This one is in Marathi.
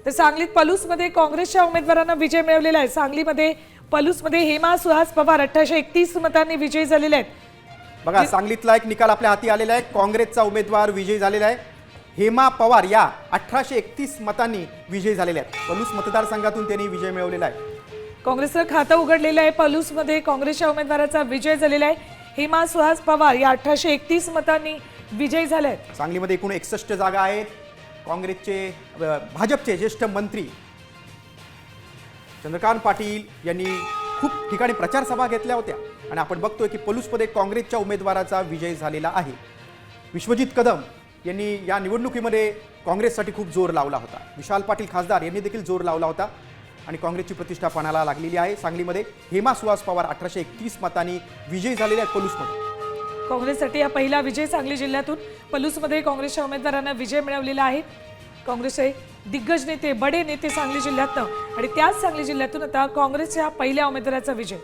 तर सांगलीत पलूसमध्ये काँग्रेसच्या उमेदवारांना विजय मिळवलेला आहे। सांगलीमध्ये पलूसमध्ये हेमा सुहास पवार 1831 मतांनी विजयी झालेले आहेत। बघा, सांगलीतला एक निकाल आपल्या हाती आलेला आहे। काँग्रेसचा उमेदवार विजयी झालेला आहे। हेमा पवार या 1831 मतांनी विजयी झालेल्या आहेत। पलूस मतदारसंघातून त्यांनी विजय मिळवलेला आहे। काँग्रेसचं खातं उघडलेलं आहे। पलूसमध्ये काँग्रेसच्या उमेदवाराचा विजय झालेला आहे। हेमा सुहास पवार या 1831 मतांनी विजयी झाले आहेत। सांगलीमध्ये एकूण 61 जागा आहेत। काँग्रेसचे भाजपचे ज्येष्ठ मंत्री चंद्रकांत पाटील यांनी खूप ठिकाणी प्रचार सभा घेतल्या होत्या आणि आपण बघतोय की पलूसमध्ये काँग्रेसच्या उमेदवाराचा विजय झालेला आहे। विश्वजित कदम यांनी या निवडणुकीमध्ये काँग्रेससाठी खूप जोर लावला होता। विशाल पाटील खासदार यांनी देखील जोर लावला होता आणि काँग्रेसची प्रतिष्ठा पणाला लागलेली आहे। सांगलीमध्ये हेमा सुहास पवार 1831 मतांनी विजयी झालेले आहेत। पलूसमध्ये काँग्रेससाठी हा पहिला विजय सांगली जिल्ह्यातून। पलूसमध्ये काँग्रेसच्या उमेदवारांना विजय मिळवलेला आहे। काँग्रेसचे दिग्गज नेते, बडे नेते सांगली जिल्ह्यातनं आणि त्याच सांगली जिल्ह्यातून आता काँग्रेसच्या पहिल्या उमेदवाराचा विजय।